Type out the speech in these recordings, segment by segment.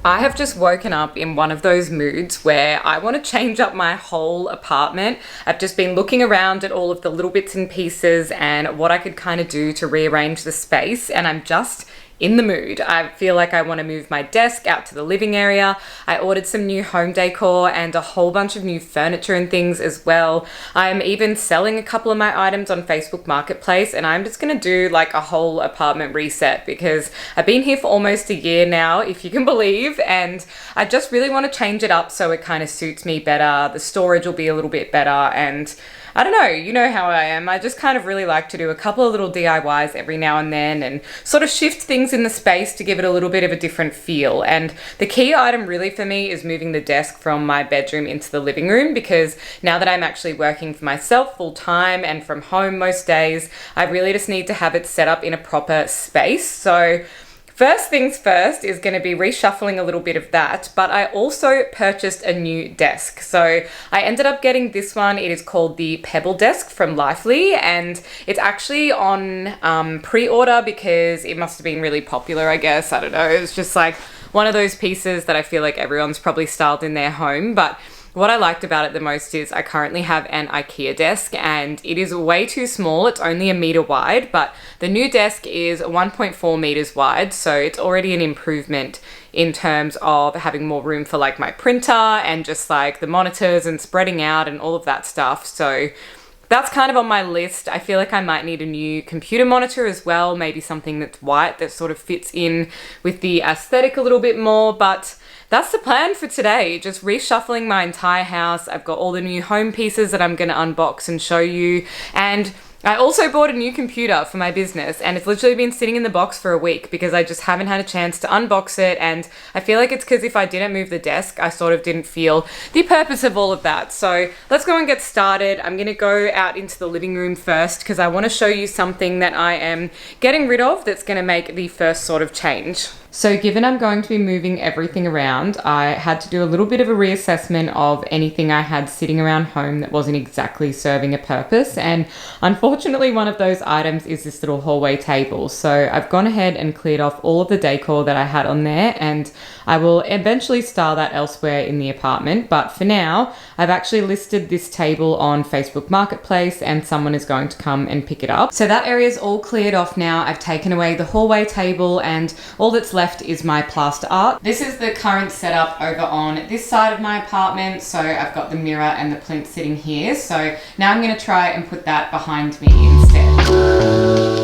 I have just woken up in one of those moods where I want to change up my whole apartment. I've just been looking around at all of the little bits and pieces and what I could kind of do to rearrange the space, and I'm just in the mood. I feel like I want to move my desk out to the living area. I ordered some new home decor and a whole bunch of new furniture and things as well. I'm even selling a couple of my items on Facebook Marketplace, and I'm just going to do like a whole apartment reset because I've been here for almost a year now, if you can believe, and I just really want to change it up so it kind of suits me better. The storage will be a little bit better, and I don't know, you know how I am. I just kind of really like to do a couple of little DIYs every now and then and sort of shift things in the space to give it a little bit of a different feel. And the key item really for me is moving the desk from my bedroom into the living room, because now that I'm actually working for myself full time and from home most days, I really just need to have it set up in a proper space. So first things first is going to be reshuffling a little bit of that, but I also purchased a new desk. So I ended up getting this one. It is called the Pebble Desk from Lively, and it's actually on pre-order because it must have been really popular, I guess. I don't know. It's just like one of those pieces that I feel like everyone's probably styled in their home, but what I liked about it the most is I currently have an IKEA desk and it is way too small. It's only 1 meter wide, but the new desk is 1.4 meters wide. So it's already an improvement in terms of having more room for like my printer and just like the monitors and spreading out and all of that stuff. So that's kind of on my list. I feel like I might need a new computer monitor as well, maybe something that's white that sort of fits in with the aesthetic a little bit more, but that's the plan for today, just reshuffling my entire house. I've got all the new home pieces that I'm going to unbox and show you, and I also bought a new computer for my business, and it's literally been sitting in the box for a week because I just haven't had a chance to unbox it, and I feel like it's because if I didn't move the desk, I sort of didn't feel the purpose of all of that. So let's go and get started. I'm going to go out into the living room first because I want to show you something that I am getting rid of that's going to make the first sort of change. So given I'm going to be moving everything around, I had to do a little bit of a reassessment of anything I had sitting around home that wasn't exactly serving a purpose. And unfortunately, one of those items is this little hallway table. So I've gone ahead and cleared off all of the decor that I had on there, and I will eventually style that elsewhere in the apartment. But for now, I've actually listed this table on Facebook Marketplace and someone is going to come and pick it up. So that area is all cleared off now. I've taken away the hallway table and all that's left is my plaster art. This is the current setup over on this side of my apartment. So I've got the mirror and the plinth sitting here. So now I'm going to try and put that behind me instead.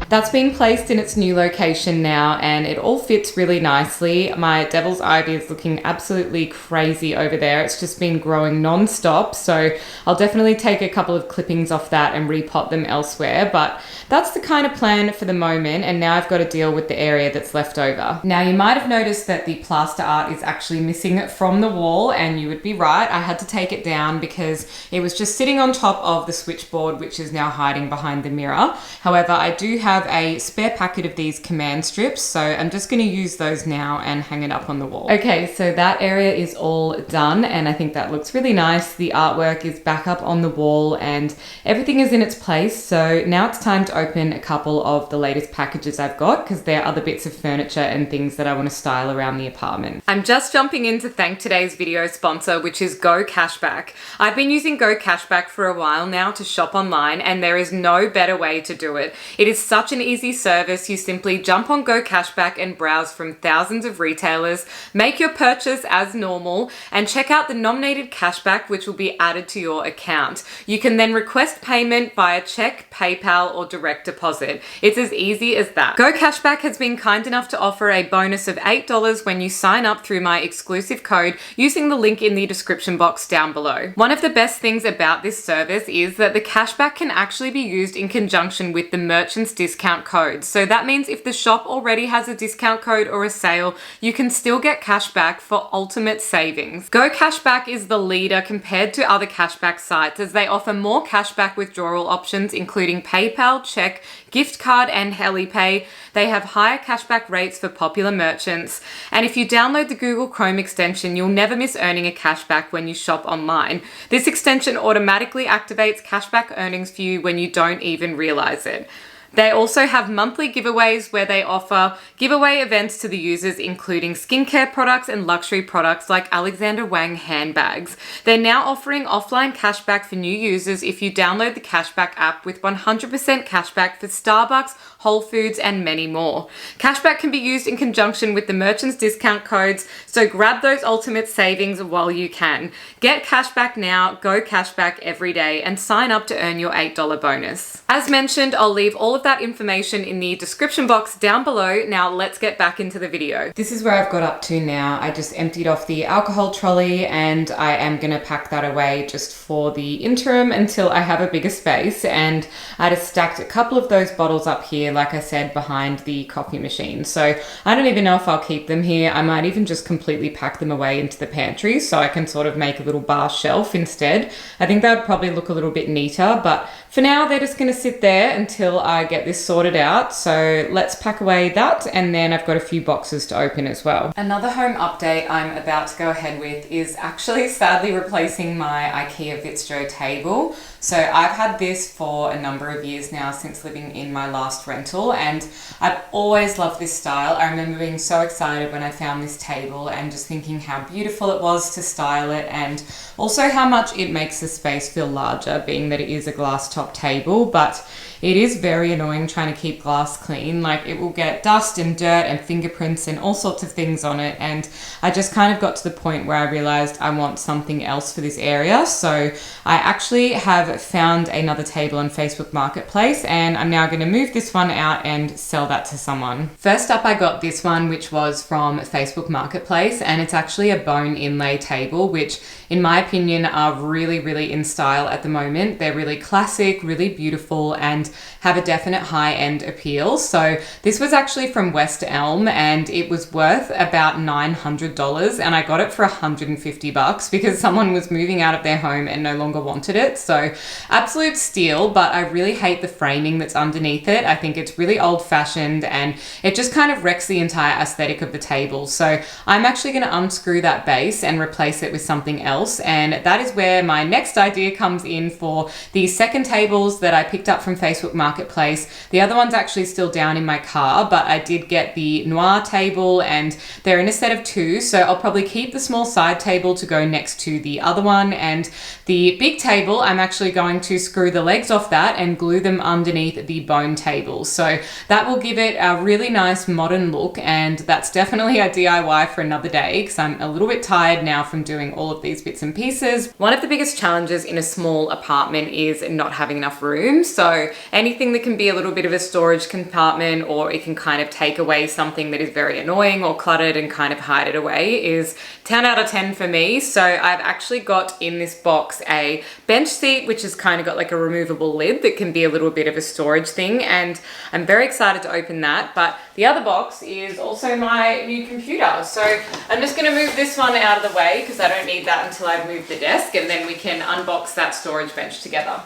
That's been placed in its new location now, and it all fits really nicely. My devil's ivy is looking absolutely crazy over there. It's just been growing non-stop, so I'll definitely take a couple of clippings off that and repot them elsewhere, but that's the kind of plan for the moment, and now I've got to deal with the area that's left over. Now, you might have noticed that the plaster art is actually missing from the wall, and you would be right. I had to take it down because it was just sitting on top of the switchboard, which is now hiding behind the mirror. However, I do have a spare packet of these command strips, so I'm just going to use those now and hang it up on the wall. Okay, so that area is all done, and I think that looks really nice. The artwork is back up on the wall and everything is in its place. So now it's time to open a couple of the latest packages I've got, because there are other bits of furniture and things that I want to style around the apartment. I'm just jumping in to thank today's video sponsor, which is GoCashBack. I've been using GoCashBack for a while now to shop online, and there is no better way to do it. It is such an easy service. You simply jump on GoCashBack and browse from thousands of retailers, make your purchase as normal, and check out the nominated cashback, which will be added to your account. You can then request payment via check, PayPal, or direct deposit. It's as easy as that. GoCashBack has been kind enough to offer a bonus of $8 when you sign up through my exclusive code using the link in the description box down below. One of the best things about this service is that the cashback can actually be used in conjunction with the merchant's discount discount codes. So that means if the shop already has a discount code or a sale, you can still get cash back for ultimate savings. GoCashBack is the leader compared to other cashback sites as they offer more cashback withdrawal options, including PayPal, check, gift card, and HeliPay. They have higher cashback rates for popular merchants. And if you download the Google Chrome extension, you'll never miss earning a cashback when you shop online. This extension automatically activates cashback earnings for you when you don't even realize it. They also have monthly giveaways where they offer giveaway events to the users, including skincare products and luxury products like Alexander Wang handbags. They're now offering offline cashback for new users if you download the Cashback app with 100% cashback for Starbucks, Whole Foods, and many more. Cashback can be used in conjunction with the merchant's discount codes, so grab those ultimate savings while you can. Get cashback now, go cashback every day, and sign up to earn your $8 bonus. As mentioned, I'll leave all of that information in the description box down below. Now let's get back into the video. This is where I've got up to now. I just emptied off the alcohol trolley and I am gonna pack that away just for the interim until I have a bigger space. And I just stacked a couple of those bottles up here, like I said, behind the coffee machine. So I don't even know if I'll keep them here. I might even just completely pack them away into the pantry so I can sort of make a little bar shelf instead. I think that would probably look a little bit neater, but for now they're just gonna sit there until I get this sorted out. So let's pack away that, and then I've got a few boxes to open as well. Another home update I'm about to go ahead with is actually sadly replacing my IKEA Vistro table. So I've had this for a number of years now since living in my last rental, and I've always loved this style. I remember being so excited when I found this table and just thinking how beautiful it was to style it, and also how much it makes the space feel larger, being that it is a glass top table. But it is very annoying trying to keep glass clean. Like, it will get dust and dirt and fingerprints and all sorts of things on it. And I just kind of got to the point where I realized I want something else for this area. So I actually have found another table on Facebook Marketplace, and I'm now going to move this one out and sell that to someone. First up, I got this one, which was from Facebook Marketplace, and it's actually a bone inlay table, which in my opinion are really, really in style at the moment. They're really classic, really beautiful, and have a definite high-end appeal. So this was actually from West Elm, and it was worth about $900, and I got it for $150 because someone was moving out of their home and no longer wanted it. So absolute steal, but I really hate the framing that's underneath it. I think it's really old-fashioned and it just kind of wrecks the entire aesthetic of the table. So I'm actually going to unscrew that base and replace it with something else, and that is where my next idea comes in for the second tables that I picked up from Facebook Marketplace. The other one's actually still down in my car, but I did get the noir table and they're in a set of two, so I'll probably keep the small side table to go next to the other one, and the big table I'm actually going to screw the legs off that and glue them underneath the bone table. So that will give it a really nice modern look, and that's definitely a DIY for another day because I'm a little bit tired now from doing all of these bits and pieces. One of the biggest challenges in a small apartment is not having enough room. So anything that can be a little bit of a storage compartment, or it can kind of take away something that is very annoying or cluttered and kind of hide it away, is 10 out of 10 for me. So I've actually got in this box a bench seat, which has kind of got like a removable lid that can be a little bit of a storage thing, and I'm very excited to open that. But the other box is also my new computer. So I'm just going to move this one out of the way because I don't need that until I've moved the desk, and then we can unbox that storage bench together.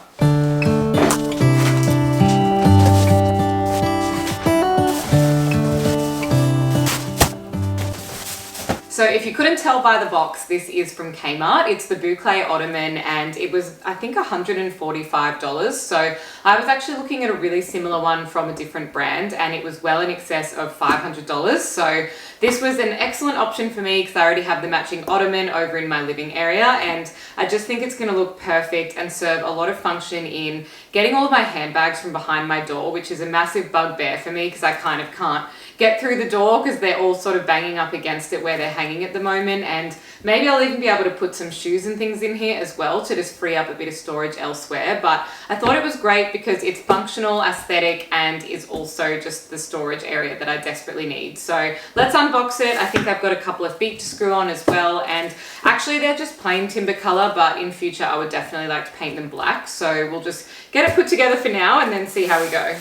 So if you couldn't tell by the box, this is from Kmart. It's the boucle ottoman, and it was, I think, $145. So I was actually looking at a really similar one from a different brand, and it was well in excess of $500. So this was an excellent option for me because I already have the matching ottoman over in my living area, and I just think it's going to look perfect and serve a lot of function in getting all of my handbags from behind my door, which is a massive bugbear for me because I kind of can't get through the door because they're all sort of banging up against it where they're hanging at the moment. And maybe I'll even be able to put some shoes and things in here as well to just free up a bit of storage elsewhere. But I thought it was great because it's functional, aesthetic, and is also just the storage area that I desperately need. So let's unbox it. I think I've got a couple of feet to screw on as well, and actually they're just plain timber color, but in future I would definitely like to paint them black. So we'll just get it put together for now and then see how we go.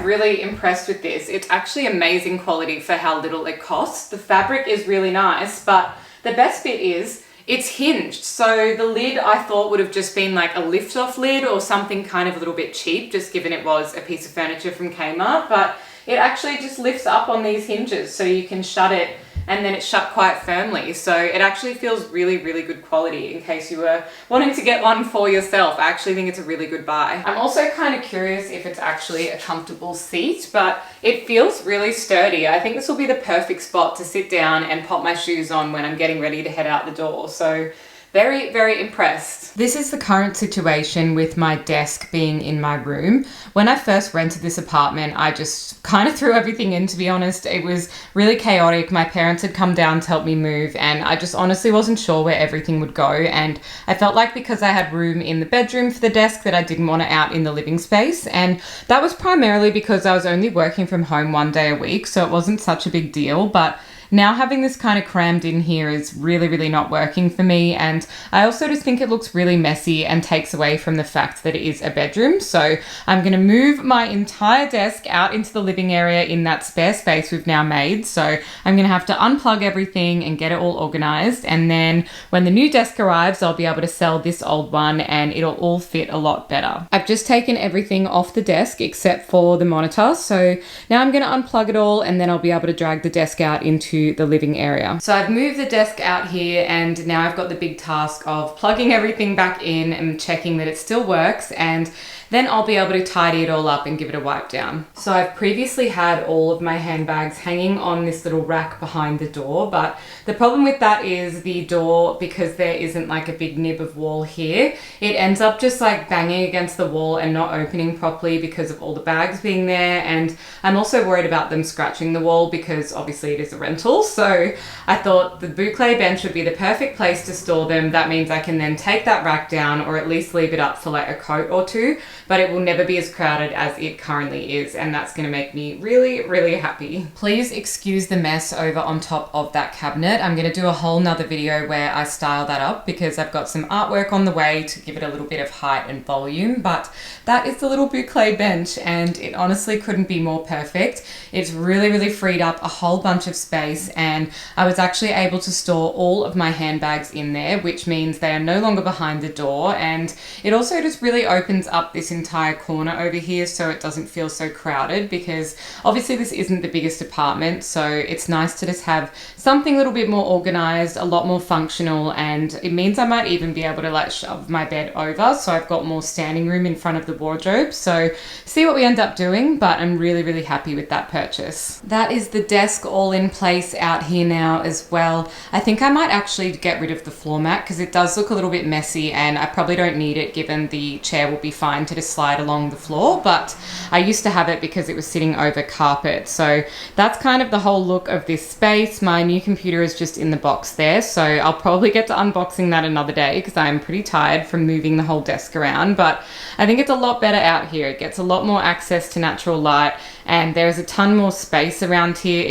I'm really impressed with this. It's actually amazing quality for how little it costs. The fabric is really nice, but the best bit is it's hinged. So the lid I thought would have just been like a lift off lid or something kind of a little bit cheap, just given it was a piece of furniture from Kmart, but it actually just lifts up on these hinges so you can shut it and then it's shut quite firmly. So it actually feels really, really good quality in case you were wanting to get one for yourself. I actually think it's a really good buy. I'm also kind of curious if it's actually a comfortable seat, but it feels really sturdy. I think this will be the perfect spot to sit down and pop my shoes on when I'm getting ready to head out the door. So very, very impressed. This is the current situation with my desk being in my room. When I first rented this apartment, I just kind of threw everything in, to be honest. It was really chaotic. My parents had come down to help me move and I just honestly wasn't sure where everything would go. And I felt like because I had room in the bedroom for the desk that I didn't want it out in the living space. And that was primarily because I was only working from home 1 day a week, so it wasn't such a big deal. But now having this kind of crammed in here is really, really not working for me. And I also just think it looks really messy and takes away from the fact that it is a bedroom. So I'm going to move my entire desk out into the living area in that spare space we've now made. So I'm going to have to unplug everything and get it all organized. And then when the new desk arrives, I'll be able to sell this old one and it'll all fit a lot better. I've just taken everything off the desk except for the monitor. So now I'm going to unplug it all and then I'll be able to drag the desk out into the living area. So I've moved the desk out here and now I've got the big task of plugging everything back in and checking that it still works, and then I'll be able to tidy it all up and give it a wipe down. So I've previously had all of my handbags hanging on this little rack behind the door, but the problem with that is the door, because there isn't like a big nib of wall here, it ends up just like banging against the wall and not opening properly because of all the bags being there. And I'm also worried about them scratching the wall because obviously it is a rental. So I thought the boucle bench would be the perfect place to store them. That means I can then take that rack down or at least leave it up for like a coat or two, but it will never be as crowded as it currently is, and that's going to make me really, really happy. Please excuse the mess over on top of that cabinet. I'm going to do a whole nother video where I style that up because I've got some artwork on the way to give it a little bit of height and volume, but that is the little boucle bench and it honestly couldn't be more perfect. It's really, really freed up a whole bunch of space, and I was actually able to store all of my handbags in there, which means they are no longer behind the door, and it also just really opens up this entire corner over here so it doesn't feel so crowded, because obviously this isn't the biggest apartment, so it's nice to just have something a little bit more organized, a lot more functional, and it means I might even be able to like shove my bed over so I've got more standing room in front of the wardrobe. So see what we end up doing, but I'm really, really happy with that purchase. That is the desk all in place out here now as well. I think I might actually get rid of the floor mat because it does look a little bit messy and I probably don't need it given the chair will be fine to just slide along the floor, but I used to have it because it was sitting over carpet. So that's kind of the whole look of this space. My new computer is just in the box there, so I'll probably get to unboxing that another day because I'm pretty tired from moving the whole desk around, but I think it's a lot better out here. It gets a lot more access to natural light and there's a ton more space around here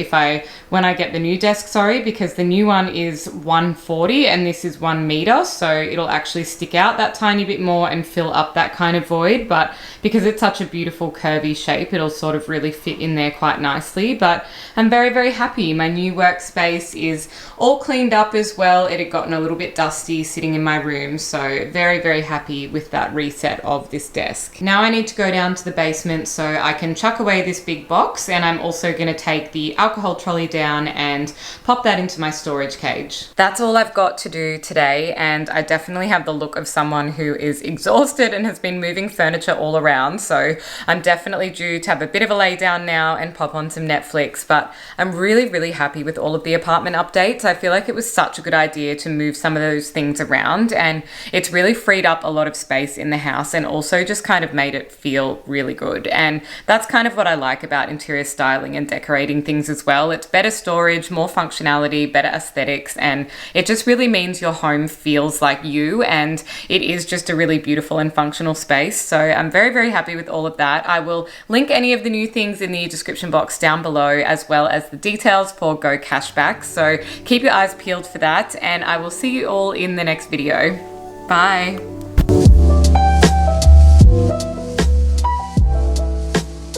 when I get the new desk, because the new one is 140 and this is 1 meter, so it'll actually stick out that tiny bit more and fill up that kind of void, but because it's such a beautiful curvy shape, it'll sort of really fit in there quite nicely. But I'm very, very happy. My new workspace is all cleaned up as well. It had gotten a little bit dusty sitting in my room, so very, very happy with that reset of this desk. Now I need to go down to the basement so I can chuck away this big box, and I'm also going to take the alcohol trolley down and pop that into my storage cage. That's all I've got to do today, and I definitely have the look of someone who is exhausted and has been moving furniture all around, so I'm definitely due to have a bit of a lay down now and pop on some Netflix. But I'm really, really happy with all of the apartment updates. I feel like it was such a good idea to move some of those things around, and it's really freed up a lot of space in the house and also just kind of made it feel really good. And that's kind of what I like about interior styling and decorating things as well. It's better storage, more functionality, better aesthetics, and it just really means your home feels like you, and it is just a really beautiful and functional space. So I'm very, very happy with all of that. I will link any of the new things in the description box down below, as well as the details for GoCashBack. So keep your eyes peeled for that, and I will see you all in the next video. Bye.